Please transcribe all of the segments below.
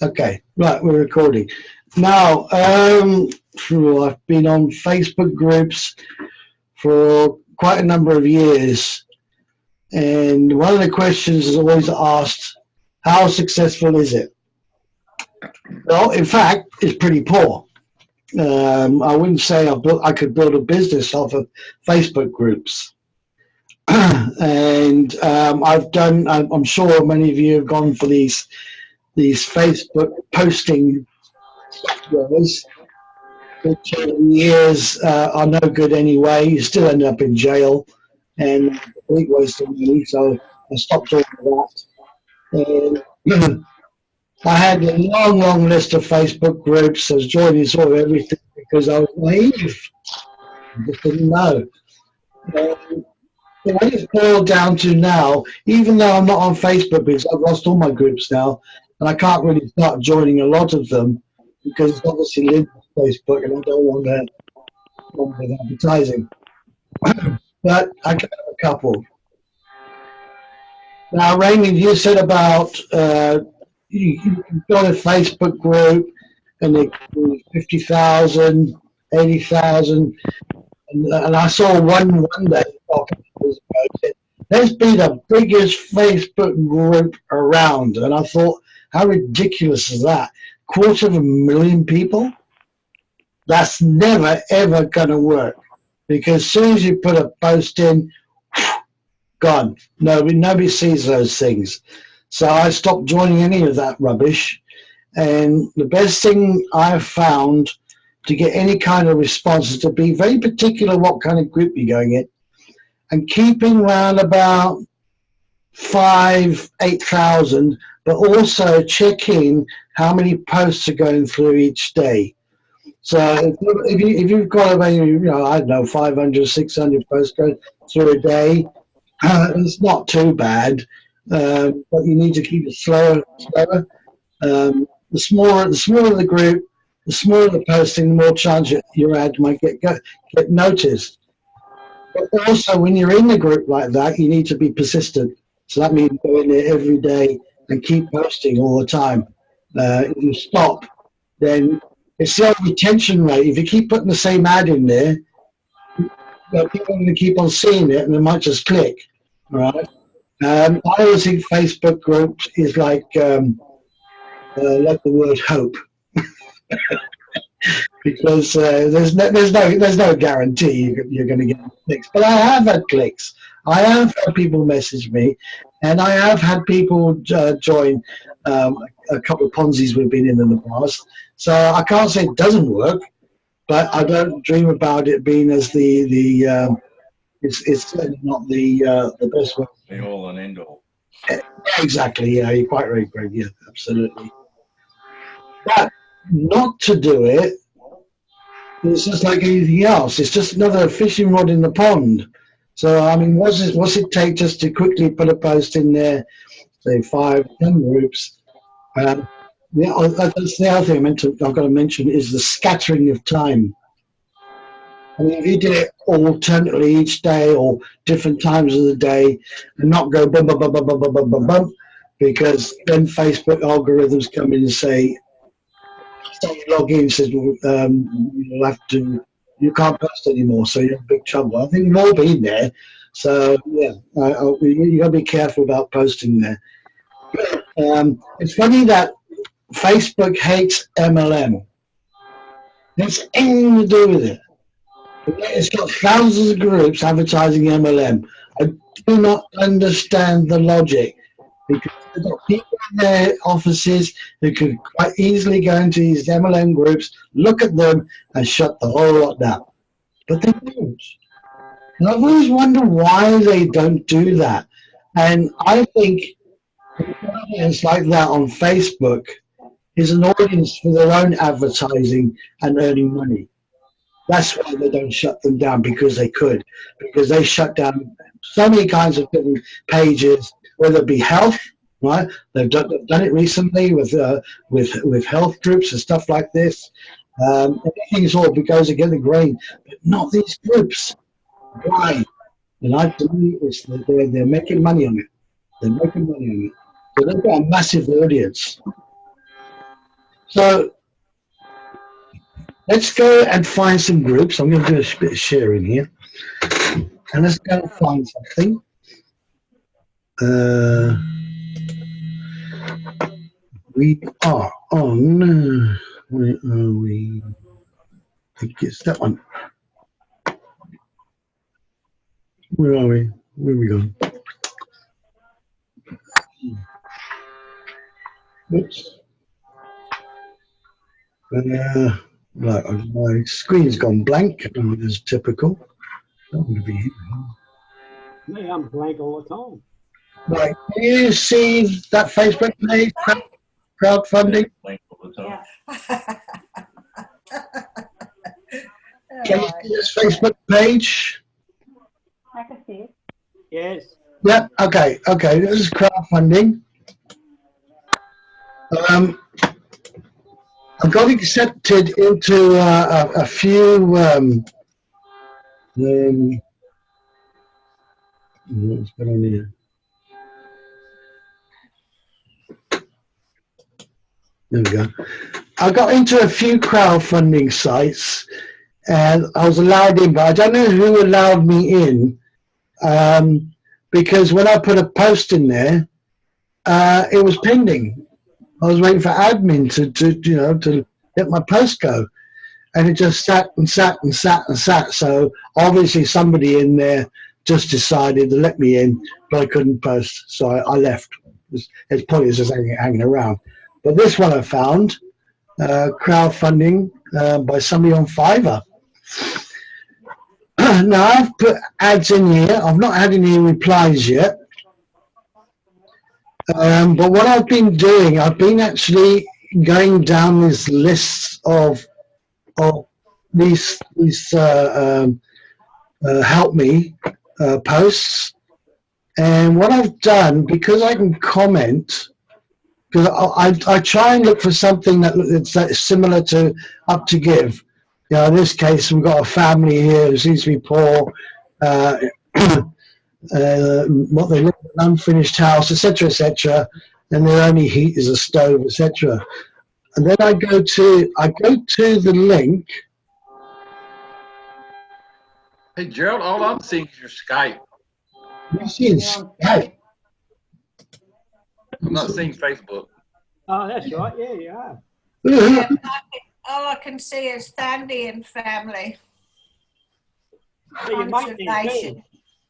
Okay, right, we're recording. Now, I've been on Facebook groups for quite a number of years, and one of the questions is always asked, how successful is it? Well, in fact, it's pretty poor. I wouldn't say I could build a business off of Facebook groups. And I'm sure many of you have gone for these Facebook posting softwares, which over the years are no good anyway. You still end up in jail and a complete waste of money. So I stopped all of that. And I had a long, long list of Facebook groups. I was joining sort of everything because I was naive. I just didn't know. And what it's boiled down to now, even though I'm not on Facebook because I've lost all my groups now, and I can't really start joining a lot of them because it's obviously linked to Facebook and I don't want to with advertising. But I can have a couple. Now, Raymond, you said about you've got a Facebook group and it could be 50,000, 80,000. And I saw one day, let's be the biggest Facebook group around. And I thought, how ridiculous is that? 250,000 people? That's never, ever going to work. Because as soon as you put a post in, gone. Nobody sees those things. So I stopped joining any of that rubbish. And the best thing I've found to get any kind of response is to be very particular what kind of group you're going in and keeping around about 8,000, but also checking how many posts are going through each day. So if you've got about, I don't know, 500, 600 posts going through a day, it's not too bad, but you need to keep it slower. The smaller the group, the smaller the posting, the more chance your ad might get noticed. But also, when you're in the group like that, you need to be persistent. So that means go in there every day and keep posting all the time. If you stop, then it's the old retention rate. If you keep putting the same ad in there, people are going to keep on seeing it, and they might just click. All right. I always think Facebook groups is like the word hope. Because there's no guarantee you're going to get clicks. But I have had clicks. I have had people message me, and I have had people join a couple of Ponzi's we've been in the past. So I can't say it doesn't work, but I don't dream about it being as it's certainly not the best way. The all and end all. Exactly. Yeah, you're quite right, Greg. Yeah, absolutely. But not to do it, it's just like anything else. It's just another fishing rod in the pond. So, I mean, what's it take just to quickly put a post in there, say 5, 10 groups? That's the other thing I've got to mention is the scattering of time. I mean, if you did it alternately each day or different times of the day and not go bum, bum, bum, bum, bum, bum, bum, bum, because then Facebook algorithms come in and say, so you log in and says, you can't post anymore, so you're in big trouble. I think we've all been there. So, yeah, you got to be careful about posting there. It's funny that Facebook hates MLM. It's anything to do with it. It's got thousands of groups advertising MLM. I do not understand the logic because they've got people in their offices who could quite easily go into these MLM groups, look at them, and shut the whole lot down. But they don't. And I've always wondered why they don't do that. And I think an audience like that on Facebook is an audience for their own advertising and earning money. That's why they don't shut them down, because they could. Because they shut down so many kinds of different pages, whether it be health, right? They've done it recently with health groups and stuff like this. Everything's all goes against the grain, but not these groups. Why? And I believe it's that they're making money on it. They're making money on it. So they've got a massive audience. So let's go and find some groups. I'm going to do a bit of sharing here. And let's go and find something. We are on, where are we? I think it's that one. Where are we? Where are we going? Oops. Right, my screen's gone blank, as typical. That would be here. Me, I'm blank all the time. Right, can you see that Facebook page, crowdfunding? Yeah. Can you see this Facebook page? I can see it. Yes. Yep, okay, this is crowdfunding. I got accepted into a few what's going on here? There we go. I got into a few crowdfunding sites and I was allowed in, but I don't know who allowed me in because when I put a post in there, it was pending. I was waiting for admin to let my post go, and it just sat and sat and sat and sat. So obviously somebody in there just decided to let me in, but I couldn't post, so I left. It's probably just hanging around. But this one I found, crowdfunding by somebody on Fiverr. Now I've put ads in here. I've not had any replies yet. But what I've been doing, I've been actually going down this list of these help me posts, and what I've done, because I can comment, because I try and look for something that's similar to Up to Give. In this case, we've got a family here who seems to be poor. What they live in an unfinished house, etc., and their only heat is a stove, etc. And then I go to the link. Hey Gerald, all I'm seeing is your Skype. You're seeing Skype. I'm not seeing Facebook. Oh, that's right. Yeah, you are. Yeah, all I can see is Sandy and family. See your mate there, too. Conservation.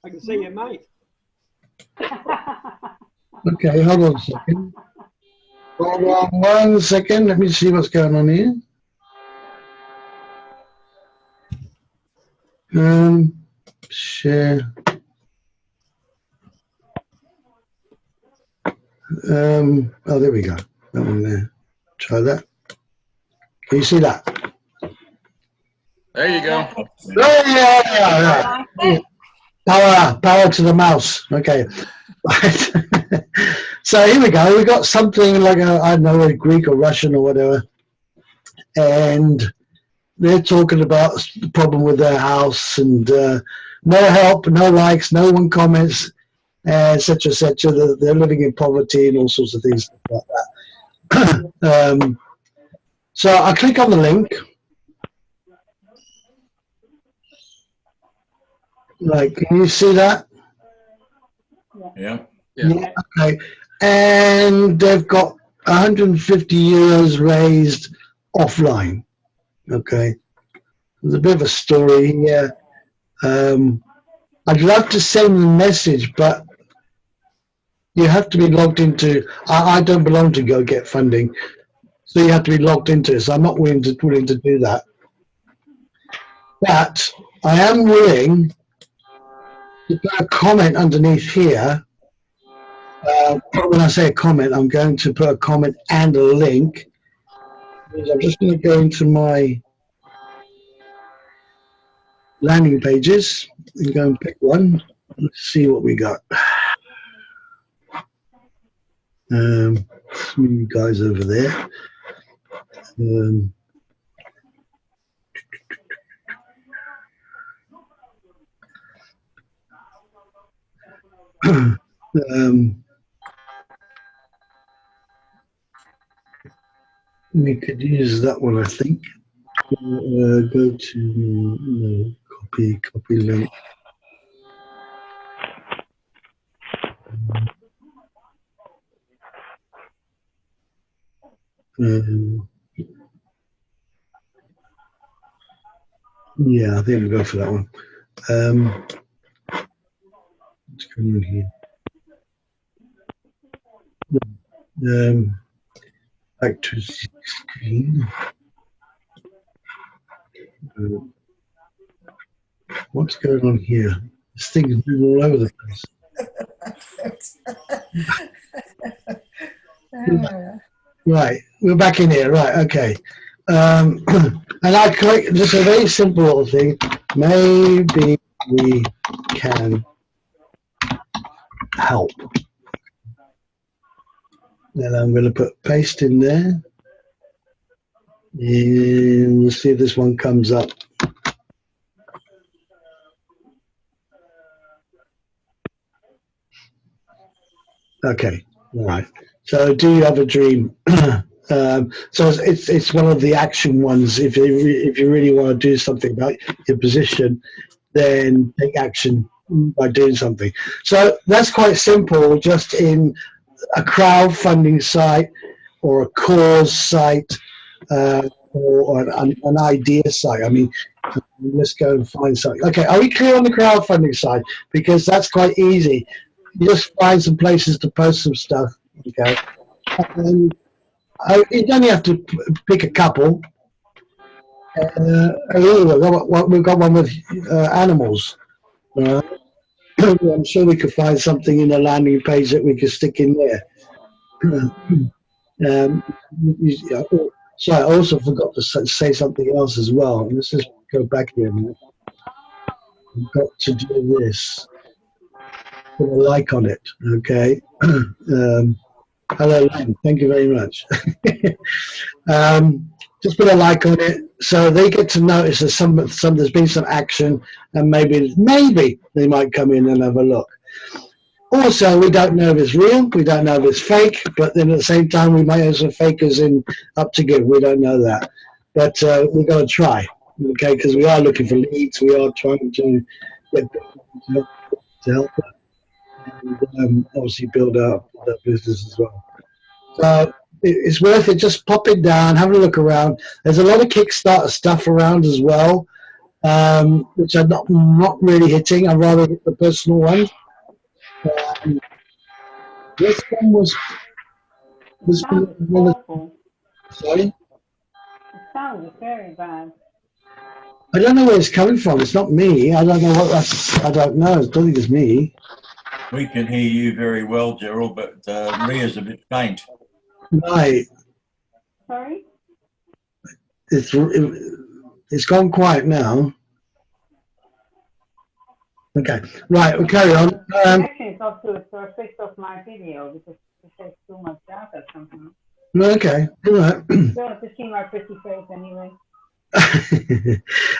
I can see your mate. Okay, hold on a second. Hold on 1 second. Let me see what's going on here. Share. Oh, there we go. That one there. Try that. Can you see that? There you go. Yeah. Power to the mouse. Okay. Right. So here we go. We got something like I don't know, a Greek or Russian or whatever, and they're talking about the problem with their house and no help, no likes, no one comments, etc., etc. They're living in poverty and all sorts of things like that. So I click on the link. Like, can you see that? Yeah. Yeah. Okay. And they've got 150 euros raised offline. Okay. There's a bit of a story here. I'd love to send a message, but you have to be logged into. I don't belong to Go Get Funding, so you have to be logged into it. So I'm not willing to do that. But I am willing to put a comment underneath here. When I say a comment, I'm going to put a comment and a link. I'm just going to go into my landing pages and go and pick one. Let's see what we got. You guys over there. We could use that one, I think. Go to no, copy link. Yeah, I think we'll go for that one. What's going on here? Back to screen. What's going on here? This thing is moving all over the place. Right, we're back in here. Right, okay. And I click just a very simple little thing. Maybe we can help. Then I'm going to put paste in there. And we'll see if this one comes up. Okay, all right. So, do you have a dream? So it's one of the action ones. If you really want to do something about your position, then take action by doing something. So that's quite simple. Just in a crowdfunding site or a cause site or an idea site. I mean, let's go and find something. Okay, are we clear on the crowdfunding side? Because that's quite easy. You just find some places to post some stuff. Okay. And you only have to pick a couple. We've got one with animals. I'm sure we could find something in a landing page that we could stick in there. So I also forgot to say something else as well. Let's just go back here a minute. I've got to do this. Put a like on it, okay? Hello, Len. Thank you very much. Just put a like on it so they get to notice that there's been some action, and maybe they might come in and have a look. Also, we don't know if it's real, we don't know if it's fake, but then at the same time we might have some fakers in up to give. We don't know that, but we've got to try, okay? Because we are looking for leads, we are trying to get people to help them, and obviously build up that business as well. So it's worth it. Just pop it down, have a look around. There's a lot of Kickstarter stuff around as well, which I'm not really hitting. I'd rather hit the personal ones. This one was awful. Sorry? It sounds very bad. I don't know where it's coming from. It's not me. I don't know what that's. I don't know. I don't think it's me. We can hear you very well, Gerald, but Maria's a bit faint. Right. Sorry? It's gone quiet now. Okay. Right. We'll carry on. Actually, it's not good, so I switched off my video because it takes too much data somehow. Okay. All right. You don't have to see my pretty face anyway.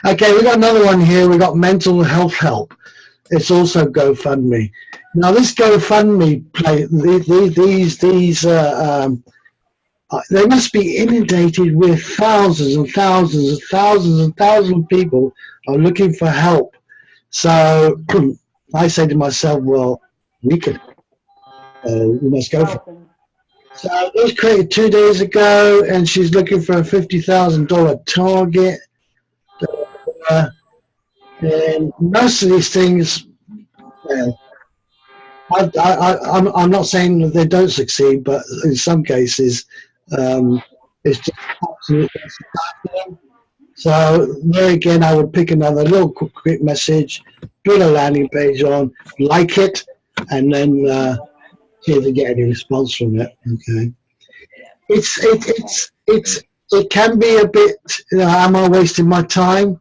Okay, we got another one here. We got mental health help. It's also GoFundMe. Now this GoFundMe they must be inundated with thousands and thousands and thousands and thousands of people are looking for help. So I say to myself, well, we must go for it. So it was created 2 days ago, and she's looking for a $50,000 target. And most of these things, well, I'm not saying that they don't succeed, but in some cases, it's just absolutely happening. So there again, I would pick another little quick message, put a landing page on, like it, and then see if they get any response from it. Okay, it can be a bit. Am I wasting my time?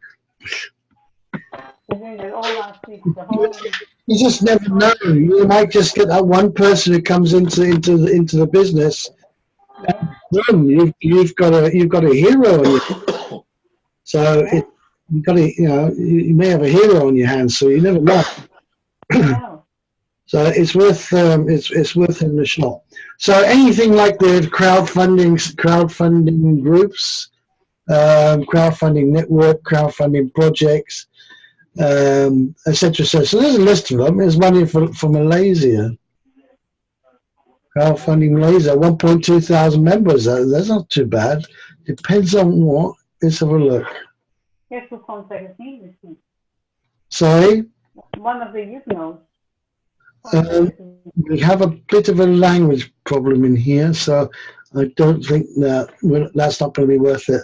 You just never know. You might just get that one person who comes into the business. Boom! You've got a hero on you. So you've got to, you may have a hero on your hands. So you never know. So it's worth having a shot. So anything like the crowdfunding groups, crowdfunding network, crowdfunding projects, etc. So there's a list of them. There's money for Malaysia. Crowdfunding Malaysia, 1.2 thousand members. That's not too bad. Depends on what. Let's have a look. You have to contact me. Sorry? One of the youth knows. We have a bit of a language problem in here, so I don't think that's not going to be worth it.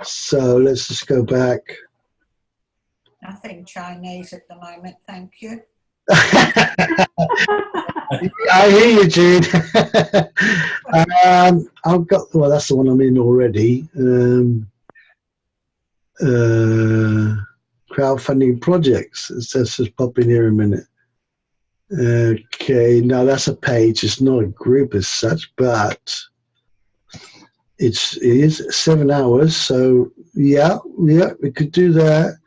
So let's just go back. Nothing Chinese at the moment, thank you. I hear you, Jude. I've got, well, that's the one I'm in already. Crowdfunding projects. Let's just pop in here a minute. Okay, now that's a page. It's not a group as such, but it is 7 hours. So yeah, we could do that.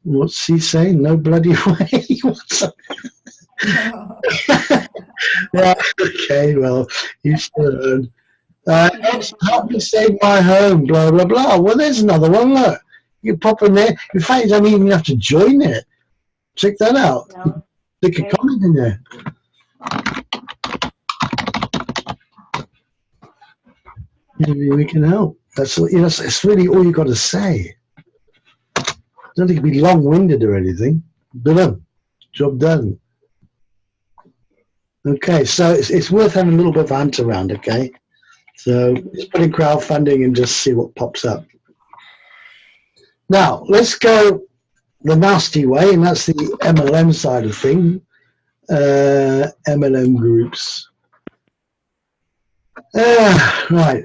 What's he saying? No bloody way. Yeah, okay, well, you should. Help me save my home, blah, blah, blah. Well, there's another one, look. You pop in there. In fact, you don't even have to join it. Check that out. No. Stick a comment in there. Maybe we can help. That's, it's really all you got to say. Don't think it'd be long-winded or anything. Boom, job done. Okay, so it's worth having a little bit of a hunt around, okay? So let's put in crowdfunding and just see what pops up. Now, let's go the nasty way, and that's the MLM side of things. MLM groups. Right,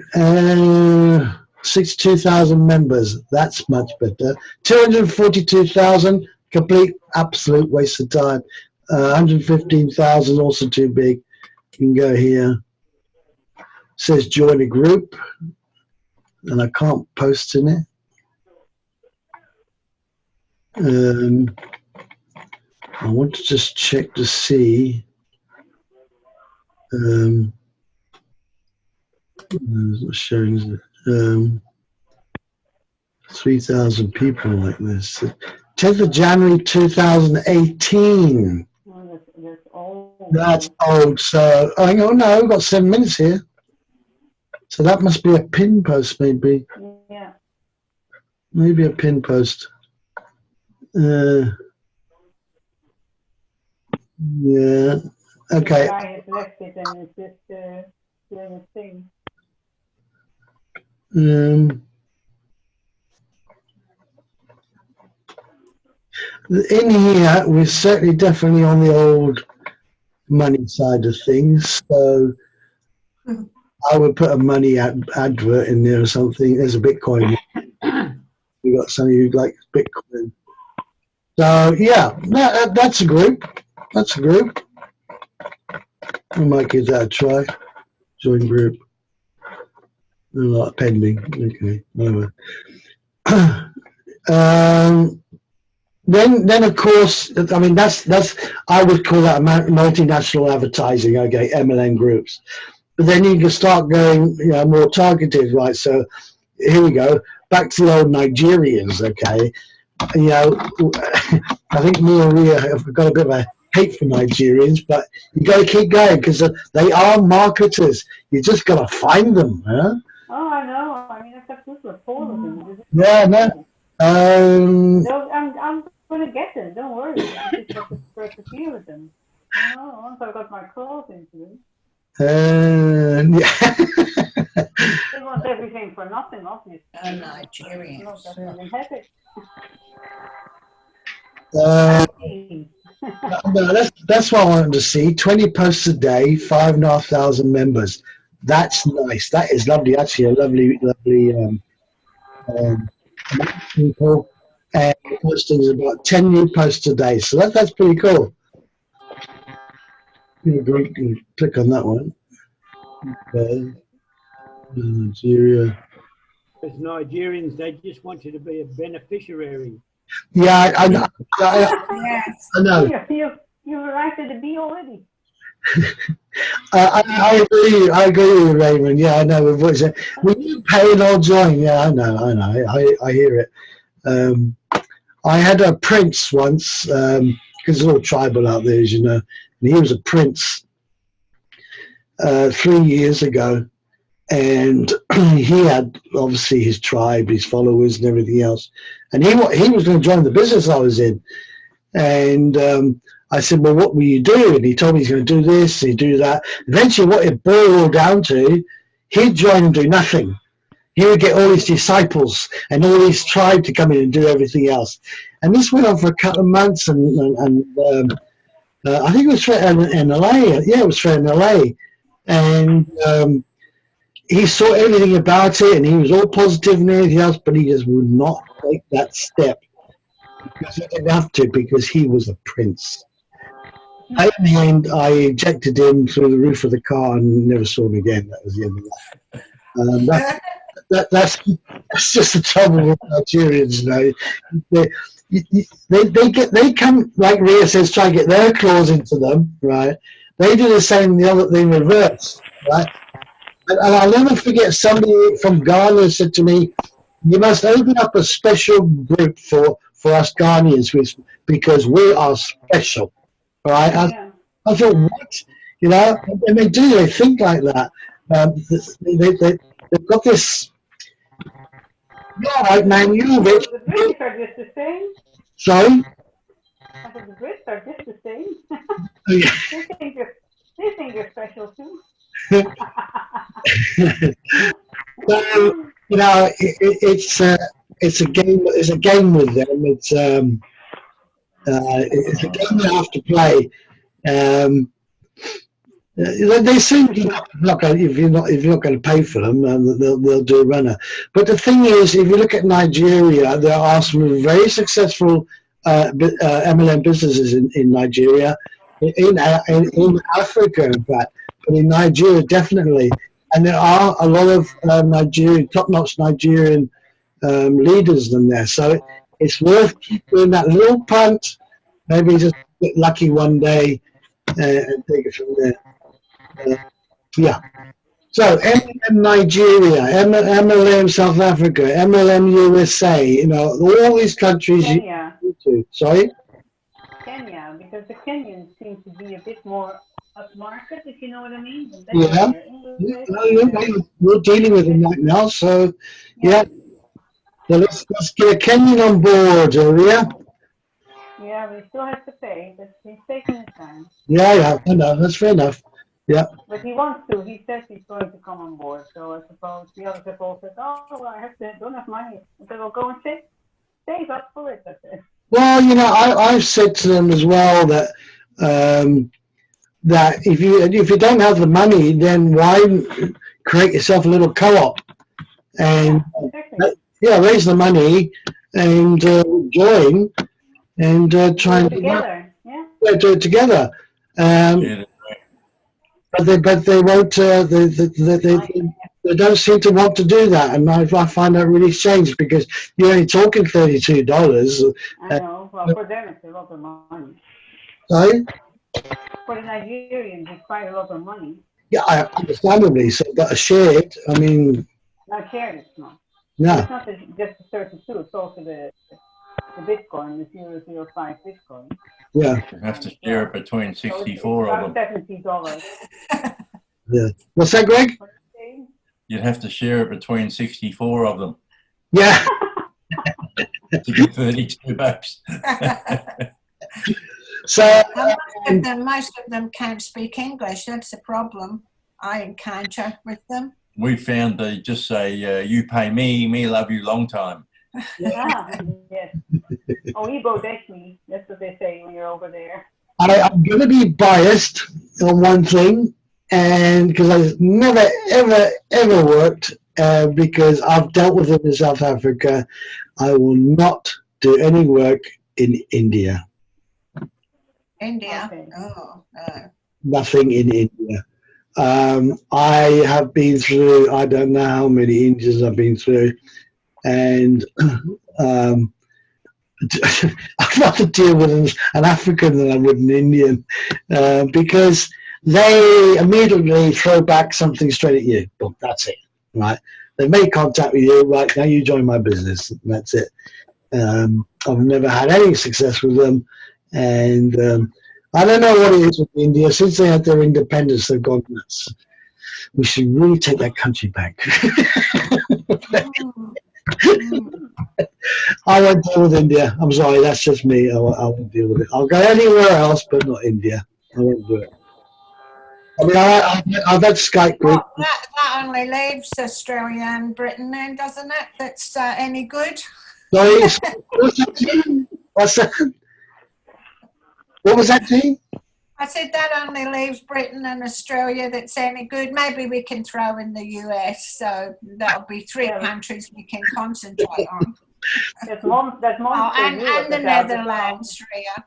62,000 members. That's much better. 242,000, complete, absolute waste of time. 115,000, also too big. You can go here. It says join a group, and I can't post in it. I want to just check to see. It's not showing 3,000 people like this. 10th of January 2018. Oh, that's old. That's old. So, hang on, no, we've got 7 minutes here. So that must be a pin post, maybe. Yeah. Maybe a pin post. Yeah. Okay. The guy has left it and it's just doing a thing. In here, we're certainly definitely on the old money side of things. So I would put a money advert in there or something. There's a Bitcoin. You got some of you like Bitcoin. So yeah, that's a group. That's a group. We might give that a try. Join group. Not pending. Okay. Anyway. Then of course, I mean that's I would call that multinational advertising. Okay, MLM groups. But then you can start going, more targeted, right? So here we go. Back to the old Nigerians. Okay, I think me and Ria have got a bit of a hate for Nigerians, but you got to keep going because they are marketers. You just got to find them, huh? Oh, I know. I mean, I've got good rapport with them. Yeah, no. I'm going to get them. Don't worry. I just have to first appeal with them. Once I've got my claws into them. Yeah. They want everything for nothing, obviously. Nigerians. Not that really happy. No, that's what I wanted to see. 20 posts a day, 5,500 members. That's nice. That is lovely. Actually, a lovely people. And postings about 10 new posts a day. So that's pretty cool. You can click on that one. Okay. Nigeria. As Nigerians, they just want you to be a beneficiary. Yeah, I know. Yes. I know. You arrived at the B already. I agree with you, Raymond. Yeah, I know. When you pay and I'll join. Yeah, I know. I hear it. I had a prince once, because it's all tribal out there, as you know. And he was a prince 3 years ago, and he had obviously his tribe, his followers, and everything else. And he was going to join the business I was in. And I said, well, what will you do? And he told me he's going to do this, he'd do that. Eventually, what it boiled down to, he'd join and do nothing. He would get all his disciples and all his tribe to come in and do everything else. And this went on for a couple of months, and I think it was for NLA. Yeah, it was for NLA. And he saw everything about it, and he was all positive and everything else, but he just would not take that step. Because he didn't have to, because he was a prince. In the end, I ejected him through the roof of the car and never saw him again. That was the end of that. That's just the trouble with Nigerians, They come, like Ria says, try and get their claws into them, right? They do the same, the other thing reverse, right? And I'll never forget, somebody from Ghana said to me, you must open up a special group for us Ghanaians, because we are special, right? I thought, what? And they do, they think like that. They've got this, yeah, right, man, you're rich. The British are just the same. Sorry? I said the Brits are just the same. Yeah. They think you're special too. So, it's a game. It's a game with them. It's a game you have to play. They seem like if you're not going to pay for them, they'll do a runner. But the thing is, if you look at Nigeria, there are some very successful MLM businesses in Nigeria, in Africa, in fact, but in Nigeria definitely. And there are a lot of top-notch Nigerian leaders in there. So it's worth keeping that little punt, maybe just get lucky one day and take it from there. Yeah. So MLM Nigeria, MLM South Africa, MLM USA, all these countries. Kenya. Sorry? Kenya, because the Kenyans seem to be a bit more upmarket, if you know what I mean. Yeah. We're dealing with them right now, so yeah. So let's get a Kenyan on board, Ria. Yeah, we still have to pay, but he's taking his time. Yeah, I know, that's fair enough. Yeah. But he wants to. He says he's going to come on board. So I suppose the others have all said, "Oh, well, don't have money." I said, "Well, go and save up for it." Well, I've said to them as well that that if you don't have the money, then why create yourself a little co-op and raise the money and join and try and do it together. But they won't. They don't seem to want to do that, and I find that really strange, because you're only talking $32. I know. Well, for them it's a lot of money. Sorry? For the Nigerians, it's quite a lot of money. Yeah, understandably. So, but shared, I mean. Not shared, it's not. No. It's not just the 32. It's also the Bitcoin, the 005 Bitcoin. Yeah. You have to share it between 64 of them. $70. Yeah. What's that, Greg? You'd have to share it between 64 of them. Yeah. To get $32. So most of them can't speak English. That's the problem I encounter with them. We found they just say, you pay me love you long time. Yeah, yes. Oh, Igbo Deshmi. That's what they say when you're over there. I'm going to be biased on one thing, and because I've never, ever worked, because I've dealt with it in South Africa, I will not do any work in India. India? Okay. Oh, no. Nothing in India. I have been through, I don't know how many Indians I've been through, and I'd rather deal with an African than I would an Indian, because they immediately throw back something straight at you. Boom, that's it, right? They make contact with you, right? Now you join my business. And that's it. I've never had any success with them, and I don't know what it is with India. Since they had their independence, they've gone nuts. We should really take that country back. I won't deal with India. I'm sorry, that's just me. I won't deal with it. I'll go anywhere else, but not India. I won't do it. I mean, I've had Skype group. Well, that only leaves Australia and Britain then, doesn't it? That's any good? Sorry, what's that? What was that, Jean? I said that only leaves Britain and Australia that's any good. Maybe we can throw in the US, so that'll be 3 countries we can concentrate on. There's Monster and the Netherlands, Ria.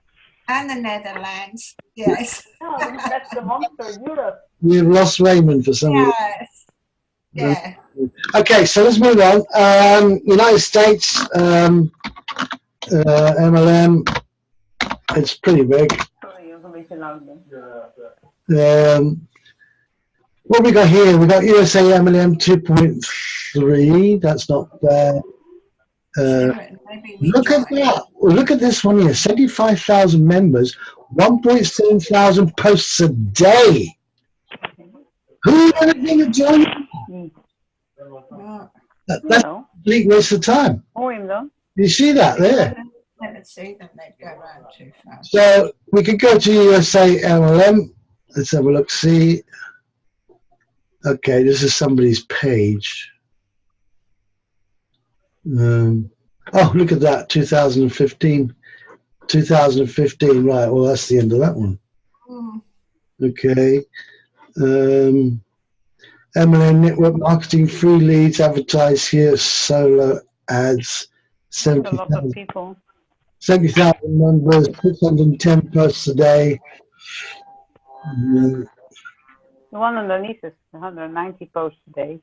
And the Netherlands, yes. No, that's the Monster Europe. We've lost Raymond for some reason. Yes. Yeah. Okay, so let's move on. United States, MLM, it's pretty big. What we got here? We got USA MLM 2.3. That's not bad. Look at that. Look at this one here. 75,000 members, 1.7 thousand posts a day. Who would have been a join? That's a complete waste of time. You see that there? Let's see them. They go around too fast. So we could go to USA MLM. Let's have a look. See. Okay, this is somebody's page. Oh, look at that. 2015. 2015. Right. Well, that's the end of that one. Okay. MLM network marketing, free leads, advertise here, solo ads. 70,000 people. 70,000 members, 610 posts a day. The one underneath is 190 posts a day.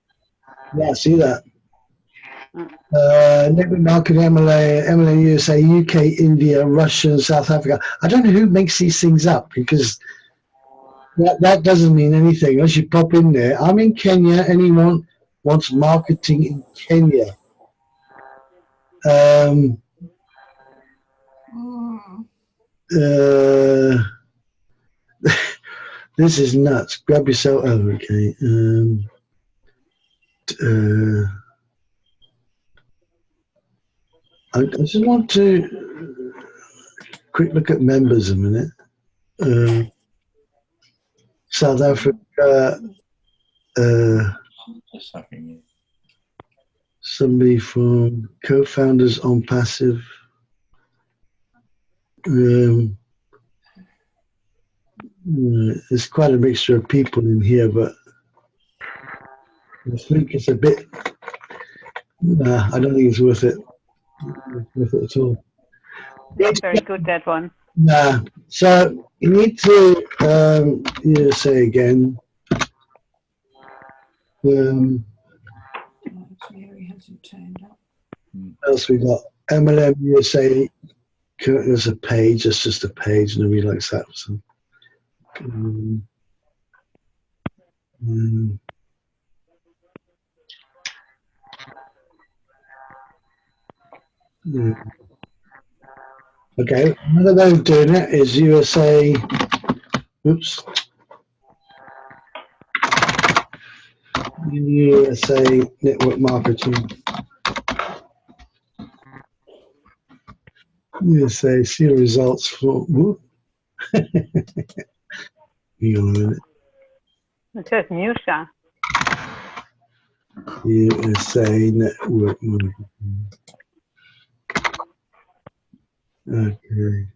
Yeah, see that. Network marketing, MLM USA, UK, India, Russia, South Africa. I don't know who makes these things up because that doesn't mean anything unless you pop in there. I'm in Kenya. Anyone wants marketing in Kenya? This is nuts. Grab yourself. Oh, okay. I just want to quick look at members a minute. South Africa. Somebody from co-founders on passive. There's quite a mixture of people in here, but I think it's a bit. Nah, I don't think it's worth it. Worth it at all. That's very good, that one. Nah. So you need to say again. What else we got? MLM USA. There's a page. It's just a page. Nobody likes that. So. Okay, another way of doing it is USA. Oops. USA network marketing. USA, see results for. Hang on a minute. It says Musa. USA network marketing. Okay.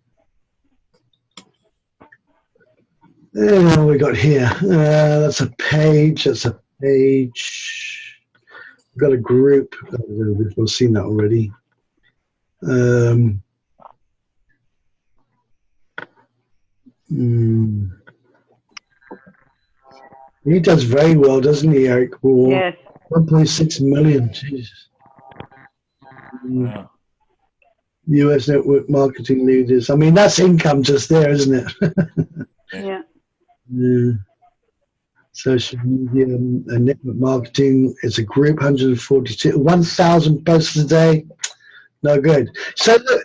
And what we got here? That's a page. That's a page. We've got a group. We've seen that already. He does very well, doesn't he, Eric? Yes. 1.6 million. Jesus. Wow. US network marketing leaders. I mean, that's income just there, isn't it? Yeah. Social media and network marketing. It's a group, 142, 1,000 posts a day. No good. So look,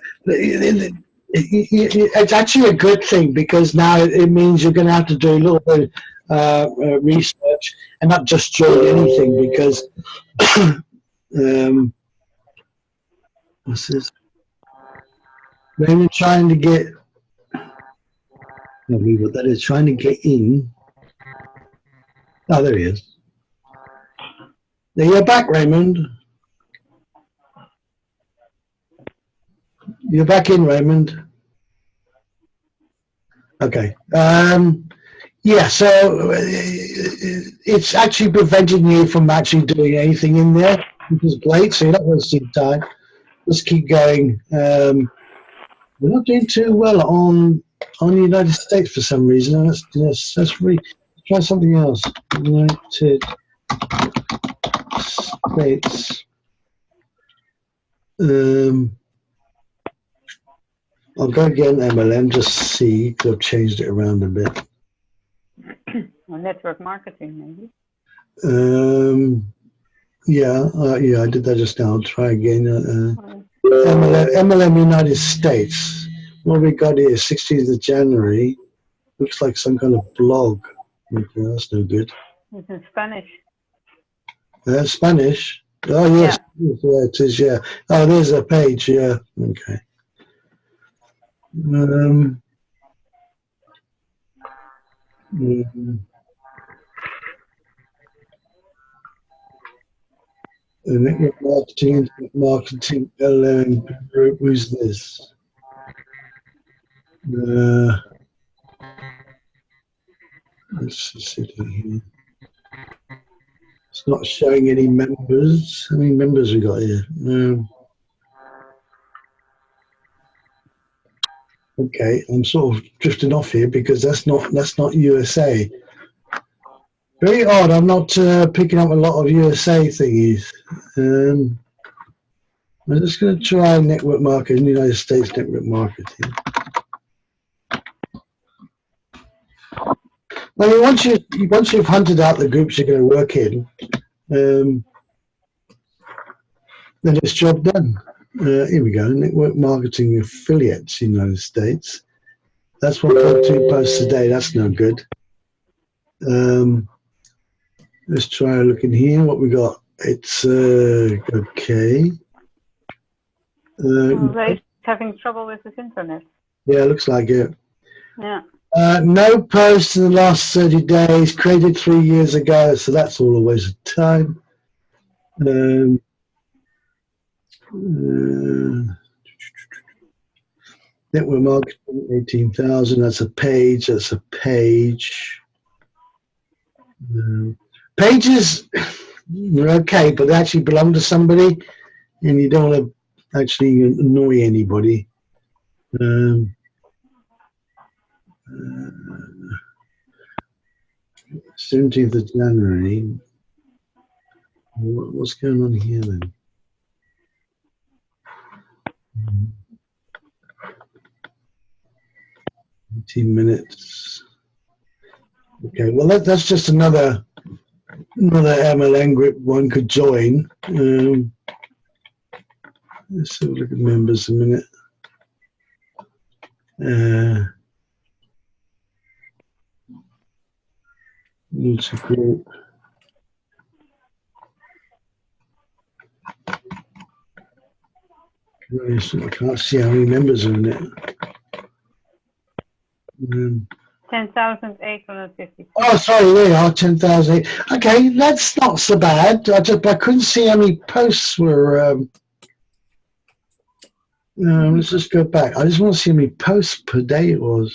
it's actually a good thing, because now it means you're going to have to do a little bit research and not just join anything, because what's this? They're trying to get, I don't believe what that is, trying to get in. Oh, there he is. There, you're back, Raymond. You're back in, Raymond. Okay. Yeah, so it's actually preventing you from actually doing anything in there, which is great, so you're not wasting time. Let's keep going. We're not doing too well on the United States for some reason. Let's try something else. United States. I'll go again, MLM, just see, because I've changed it around a bit. Or network marketing, maybe. Yeah, I did that just now. I'll try again. MLM United States. What we got here, 16th of January. Looks like some kind of blog. Okay, that's no good. It's in Spanish. Spanish? Oh, yes. Yeah. Yeah, it is, yeah. Oh, there's a page, yeah. Okay. Network marketing LM group. Who's this? Let's see here. It's not showing any members. How many members we got here? Okay, I'm sort of drifting off here, because that's not USA. Very odd. I'm not picking up a lot of USA thingies. I'm just going to try network marketing, United States network marketing. I mean, once you've hunted out the groups you're going to work in, then it's job done. Here we go. Network marketing affiliates, United States. That's 1.2 posts a day. That's no good. Let's try looking here. What we got? It's okay. They're having trouble with this internet. Yeah, looks like it. Yeah. No posts in the last 30 days. Created 3 years ago, so that's all a waste of time. Network marketing, 18,000. That's a page. That's a page. Pages are okay, but they actually belong to somebody, and you don't want to actually annoy anybody. 17th of January. What's going on here then? 18 minutes. Okay, well that's just another MLM group one could join. Let's have a look at members a minute. Multi-group. I can't see how many members are in it. 10,850. Oh, sorry, there you are, 10,000. Okay, that's not so bad. I couldn't see how many posts were. Let's just go back. I just want to see how many posts per day it was.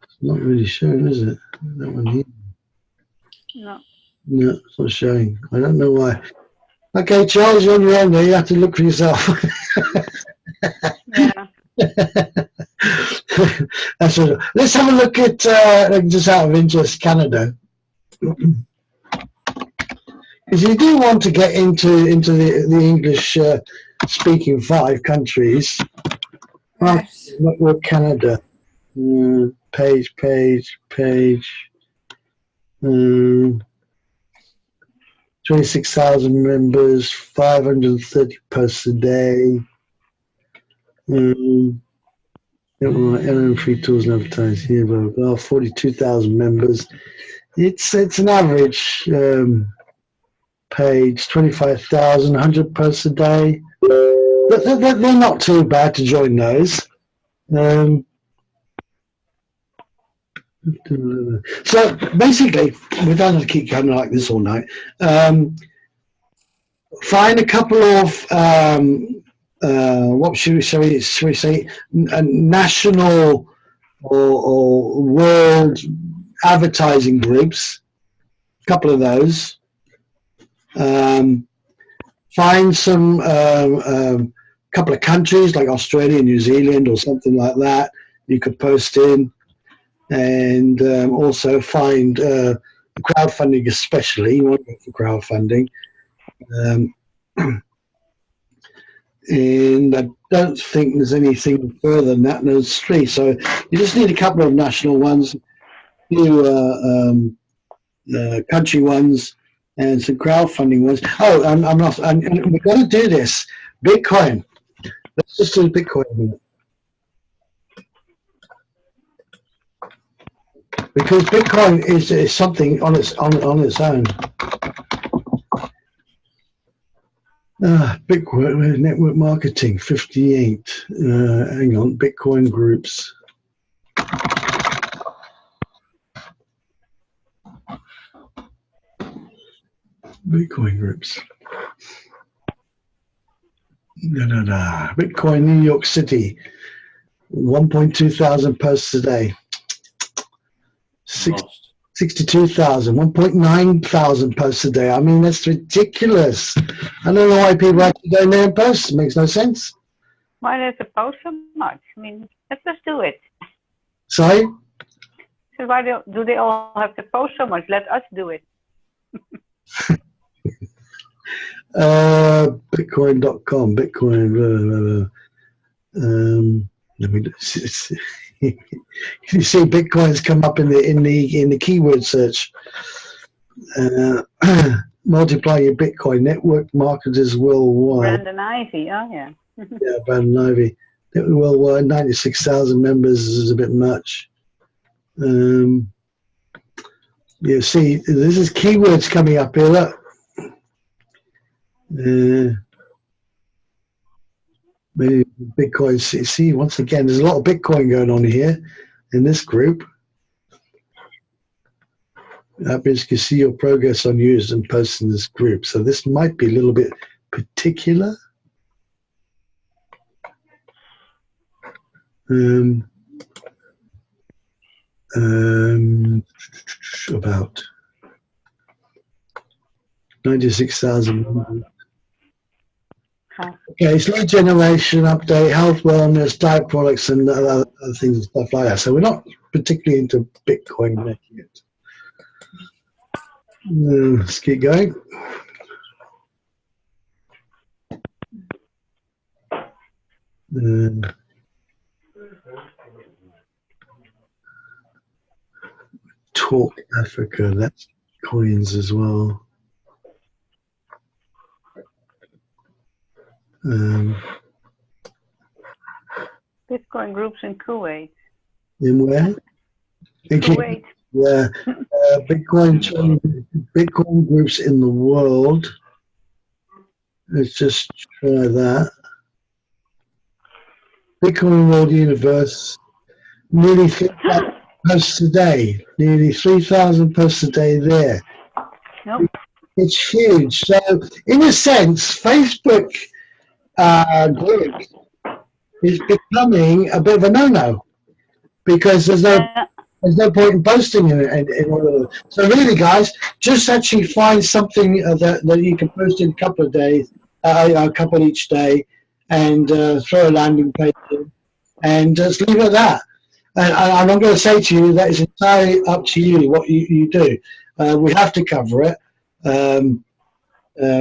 It's not really showing, is it? That one here. No. No, it's not showing. I don't know why. Okay, Charles, you're on your own there. You have to look for yourself. Yeah. That's what, let's have a look at, just out of interest, Canada. Because you do want to get into the English speaking 5 countries. Yes. What Canada? Page. 26,000 members, 530 posts a day. LM3 tools and advertising here, blah, blah, 42,000 members. It's an average page, 25,000, 100 posts a day. But they're not too bad to join those. So basically, we don't have to keep going like this all night. Find a couple of what should we say, national or world advertising groups. A couple of those. Find some couple of countries like Australia, New Zealand, or something like that you could post in. And also find crowdfunding, especially. You want to go for crowdfunding. And I don't think there's anything further than that. There's 3. So you just need a couple of national ones, a few country ones, and some crowdfunding ones. Oh, and we're going to do this. Bitcoin. Let's just do Bitcoin a minute. Because Bitcoin is something on its own. Bitcoin network marketing 58. Hang on, Bitcoin groups. Bitcoin groups. Bitcoin New York City. 1.2 thousand posts a day. 62,000, 1.9 thousand posts a day. I mean, that's ridiculous. I don't know why people actually go in there and post. It makes no sense. Why do they have to post so much? I mean, let's just do it. Sorry? So why do they all have to post so much? Let us do it. Bitcoin.com, Bitcoin. Let me see. You see Bitcoin's come up in the keyword search. Multiply your Bitcoin network marketers worldwide. Brandon Ivy, oh yeah. Yeah, Brandon Ivy. Worldwide, 96,000 members is a bit much. You see, this is keywords coming up here. Look. Bitcoin. See, once again, there's a lot of Bitcoin going on here in this group. That means you can see your progress on users and posts in this group. So this might be a little bit particular. About 96,000. Okay, it's lead generation, update, health, wellness, diet products, and other things and stuff like that. So we're not particularly into Bitcoin making it. Let's keep going. Talk Africa, that's coins as well. Bitcoin groups in Kuwait. In where? In Kuwait. Yeah. Bitcoin groups in the world. Let's just try that. Bitcoin World Universe. Nearly 3,000 posts a day. Nearly 3,000 posts a day there. Nope. It's huge. So, in a sense, Facebook group is becoming a bit of a no-no because there's no point in posting in all of it. So really, guys, just actually find something that you can post in a couple of days, a couple each day, and throw a landing page in, and just leave it at that. And I'm going to say to you that it's entirely up to you what you do. We have to cover it.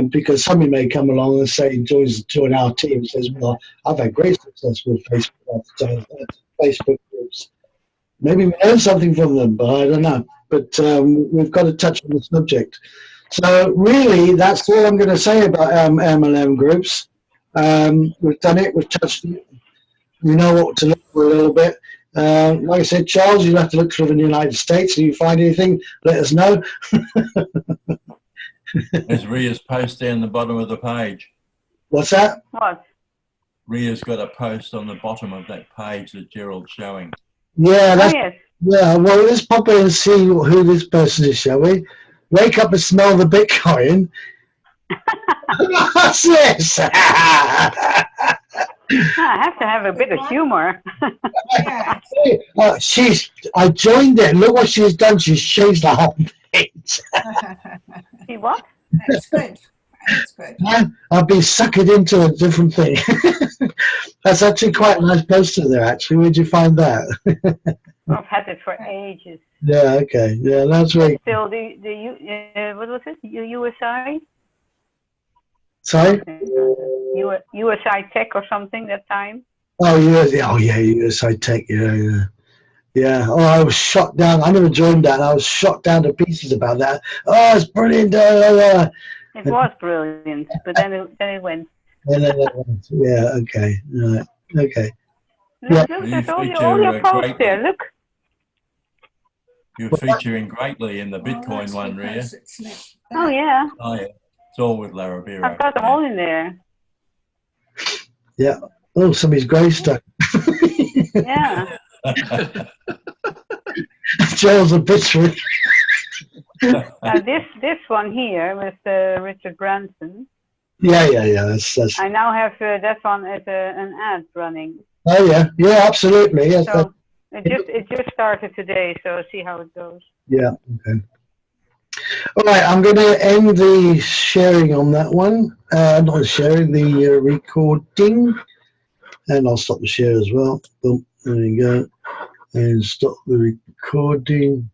because somebody may come along and say, join our team, says, well, I've had great success with Facebook groups. Maybe we learn something from them, but I don't know. But we've got to touch on the subject. So really, that's all I'm going to say about MLM groups. We've done it. We've touched it. We know what to look for a little bit. Like I said, Charles, you'll have to look through in the United States. If you find anything, let us know. There's Ria's post down the bottom of the page. What's that? What? Ria's got a post on the bottom of that page that Gerald's showing. Yeah, that's, Oh, yes. yeah. Well, let's pop in and see who this person is, shall we? Wake up and smell the Bitcoin. What's this? I have to have a bit of humor. Yeah. I joined it. Look what she's done. She's changed the whole page. See what? That's good. That's good. I've been suckered into a different thing. That's actually quite a nice poster there, actually. Where'd you find that? I've had it for ages. Yeah, okay. Yeah, that's right. Still, what was it? USI? Sorry? USI Tech or something that time? Oh, yeah, USI Tech, yeah. Yeah, oh, I was shot down. I never joined that. I was shot down to pieces about that. Oh, it's brilliant. It was brilliant, but then it went. Yeah, okay. Right. Okay. Look, Yeah. there's all your posts there. Look. You're featuring greatly in the Bitcoin one, Ria. Oh, yeah. Oh, yeah. It's all with Larabira. I've got them all in there. Yeah. Oh, somebody's grey stuck. Yeah. Joel's a picture. This one here with Richard Branson. Yeah. That's. I now have that one as an ad running. Oh yeah, absolutely. Yes. So it just started today, so see how it goes. Yeah. Okay. All right, I'm going to end the sharing on that one. Not sharing, the recording, and I'll stop the share as well. Boom. There you go. And stop the recording.